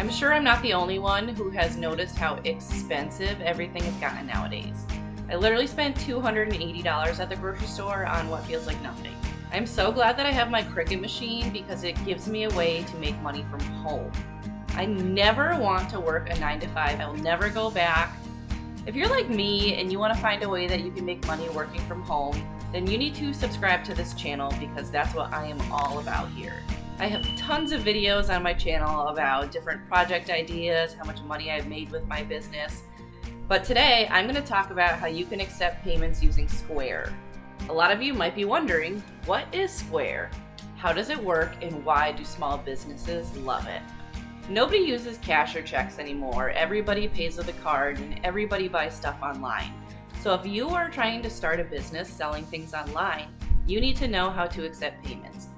I'm sure I'm not the only one who has noticed how expensive everything has gotten nowadays. I literally spent $280 at the grocery store on what feels like nothing. I'm so glad that I have my Cricut machine because it gives me a way to make money from home. I never want to work a 9-to-5. I will never go back. If you're like me and you want to find a way that you can make money working from home, then you need to subscribe to this channel because that's what I am all about here. I have tons of videos on my channel about different project ideas, how much money I've made with my business. But today I'm going to talk about how you can accept payments using Square. A lot of you might be wondering, what is Square? How does it work and why do small businesses love it? Nobody uses cash or checks anymore. Everybody pays with a card and everybody buys stuff online. So if you are trying to start a business selling things online, you need to know how to accept payments.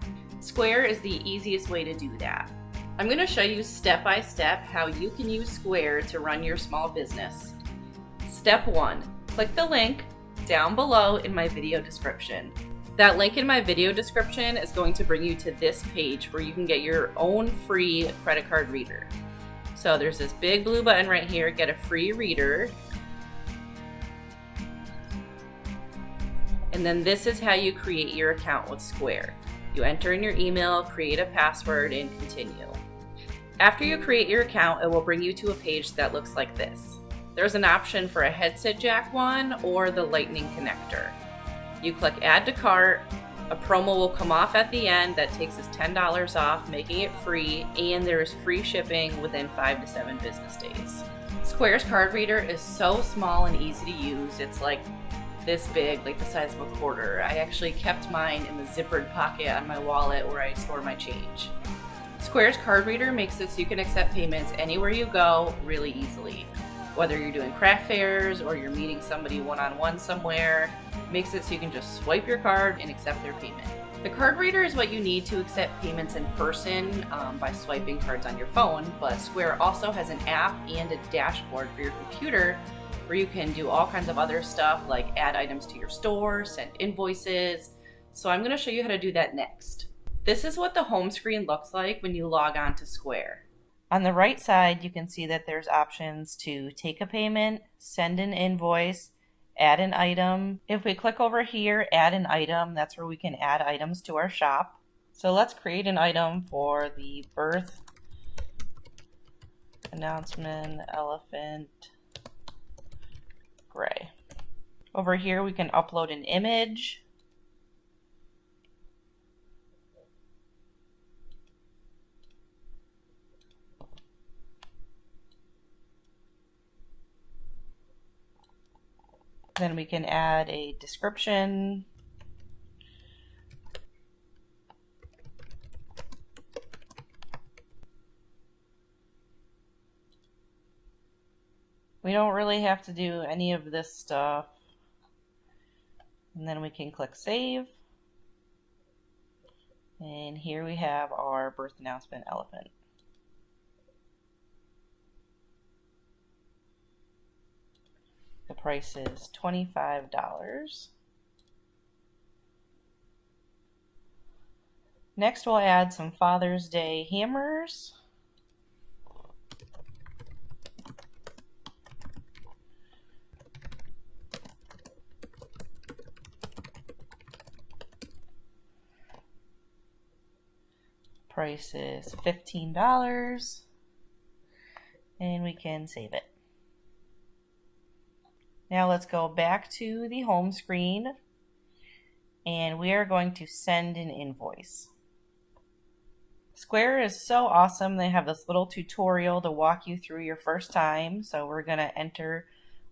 Square is the easiest way to do that. I'm going to show you step by step how you can use Square to run your small business. Step 1, click the link down below in my video description. That link in my video description is going to bring you to this page where you can get your own free credit card reader. So there's this big blue button right here, get a free reader. And then this is how you create your account with Square. You enter in your email, create a password, and continue. After you create your account, it will bring you to a page that looks like this. There's an option for a headset jack one or the lightning connector. You click add to cart, a promo will come off at the end that takes us $10 off, making it free, and there is free shipping within 5 to 7 business days. Square's card reader is so small and easy to use. It's like this big, like the size of a quarter. I actually kept mine in the zippered pocket on my wallet where I store my change. Square's card reader makes it so you can accept payments anywhere you go really easily. Whether you're doing craft fairs or you're meeting somebody one-on-one somewhere, makes it so you can just swipe your card and accept their payment. The card reader is what you need to accept payments in person by swiping cards on your phone, but Square also has an app and a dashboard for your computer where you can do all kinds of other stuff like add items to your store, send invoices. So I'm going to show you how to do that next. This is what the home screen looks like when you log on to Square. On the right side, you can see that there's options to take a payment, send an invoice, add an item. If we click over here, add an item, that's where we can add items to our shop. So let's create an item for the birth announcement elephant gray. Over here, we can upload an image. Then we can add a description. We don't really have to do any of this stuff. And then we can click save. And here we have our birth announcement elephant. The price is $25. Next, we'll add some Father's Day hammers. Price is $15. And we can save it. Now let's go back to the home screen and we are going to send an invoice. Square is so awesome. They have this little tutorial to walk you through your first time. So we're going to enter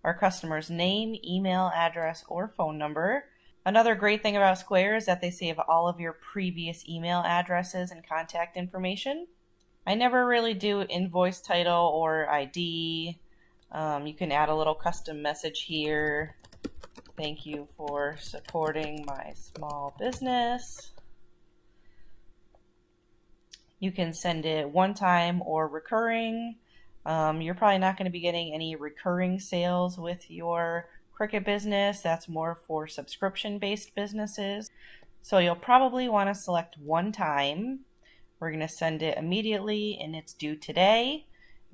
our customer's name, email, address, or phone number. Another great thing about Square is that they save all of your previous email addresses and contact information. I never really do invoice title or ID. You can add a little custom message here. Thank you for supporting my small business. You can send it one time or recurring. You're probably not going to be getting any recurring sales with your Cricut business. That's more for subscription-based businesses. So you'll probably want to select one time. We're going to send it immediately and it's due today.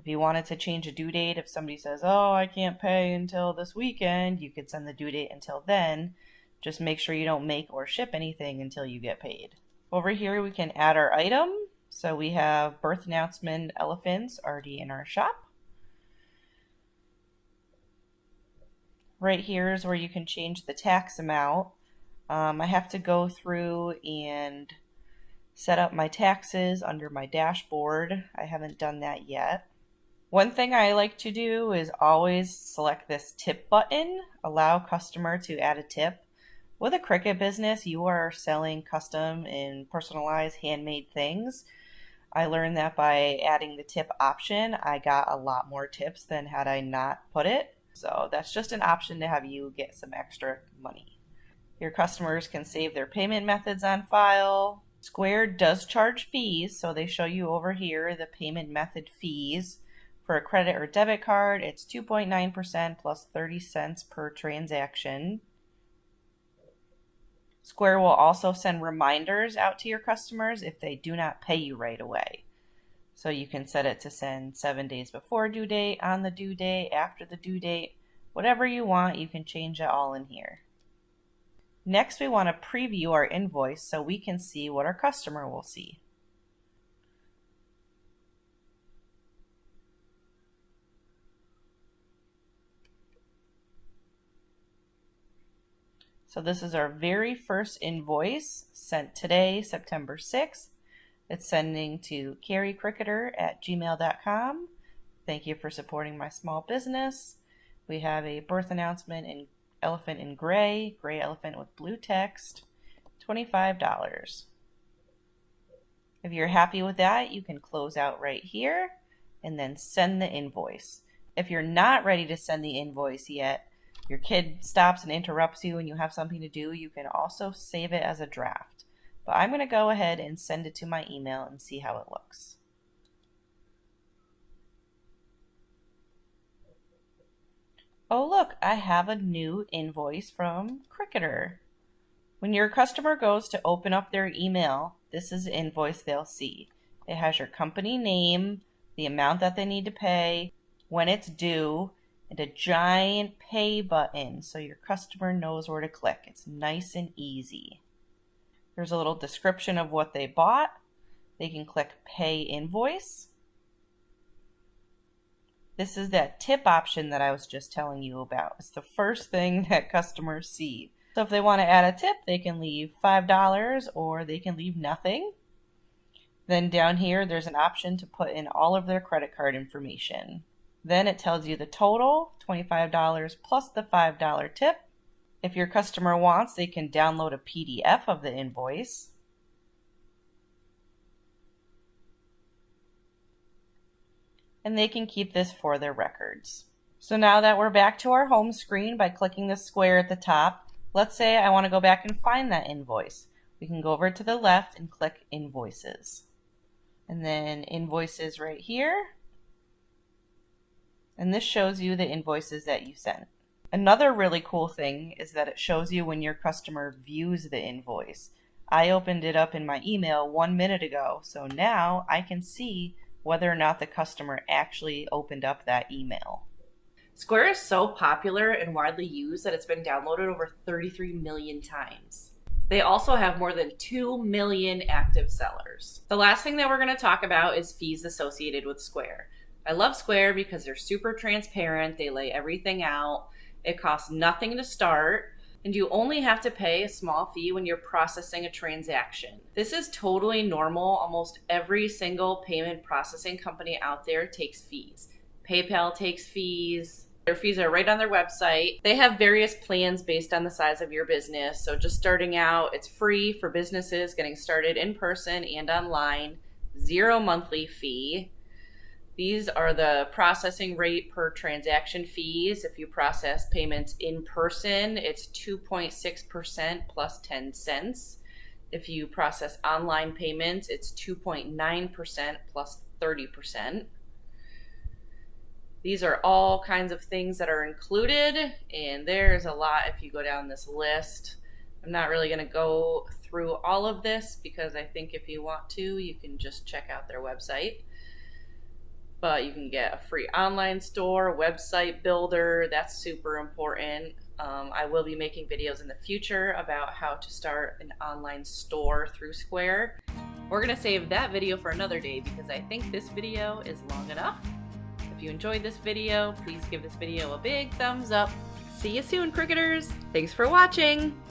If you wanted to change a due date, if somebody says, oh, I can't pay until this weekend, you could send the due date until then. Just make sure you don't make or ship anything until you get paid. Over here, we can add our item. So we have birth announcement elephants already in our shop. Right here is where you can change the tax amount. I have to go through and set up my taxes under my dashboard. I haven't done that yet. One thing I like to do is always select this tip button, allow customer to add a tip. With a Cricut business, you are selling custom and personalized handmade things. I learned that by adding the tip option, I got a lot more tips than had I not put it. So that's just an option to have you get some extra money. Your customers can save their payment methods on file. Square does charge fees, so they show you over here the payment method fees. For a credit or debit card, it's 2.9% plus 30 cents per transaction. Square will also send reminders out to your customers if they do not pay you right away. So you can set it to send 7 days before due date, on the due date, after the due date, whatever you want, you can change it all in here. Next, we want to preview our invoice so we can see what our customer will see. So this is our very first invoice sent today, September 6th. It's sending to kerricricketer@gmail.com. Thank you for supporting my small business. We have a birth announcement in elephant in gray elephant with blue text, $25. If you're happy with that, you can close out right here and then send the invoice. If you're not ready to send the invoice yet, your kid stops and interrupts you and you have something to do, you can also save it as a draft. But I'm going to go ahead and send it to my email and see how it looks. Oh look, I have a new invoice from Cricketer. When your customer goes to open up their email, this is the invoice they'll see. It has your company name, the amount that they need to pay, when it's due, and a giant pay button so your customer knows where to click. It's nice and easy. There's a little description of what they bought. They can click Pay Invoice. This is that tip option that I was just telling you about. It's the first thing that customers see. So if they want to add a tip, they can leave $5 or they can leave nothing. Then down here, there's an option to put in all of their credit card information. Then it tells you the total, $25 plus the $5 tip. If your customer wants, they can download a PDF of the invoice. And they can keep this for their records. So now that we're back to our home screen by clicking the square at the top, let's say I want to go back and find that invoice. We can go over to the left and click Invoices. And then Invoices right here. And this shows you the invoices that you sent. Another really cool thing is that it shows you when your customer views the invoice. I opened it up in my email 1 minute ago, so now I can see whether or not the customer actually opened up that email. Square is so popular and widely used that it's been downloaded over 33 million times. They also have more than 2 million active sellers. The last thing that we're going to talk about is fees associated with Square. I love Square because they're super transparent. They lay everything out. It costs nothing to start, and you only have to pay a small fee when you're processing a transaction. This is totally normal. Almost every single payment processing company out there takes fees. PayPal takes fees. Their fees are right on their website. They have various plans based on the size of your business. So just starting out, it's free for businesses getting started in person and online. 0 monthly fee. These are the processing rate per transaction fees. If you process payments in person, it's 2.6% plus 10 cents. If you process online payments, it's 2.9% plus 30%. These are all kinds of things that are included, and there's a lot if you go down this list. I'm not really going to go through all of this because I think if you want to, you can just check out their website. but you can get a free online store, website builder. That's super important. I will be making videos in the future about how to start an online store through Square. We're gonna save that video for another day because I think this video is long enough. If you enjoyed this video, please give this video a big thumbs up. See you soon, Cricketers! Thanks for watching!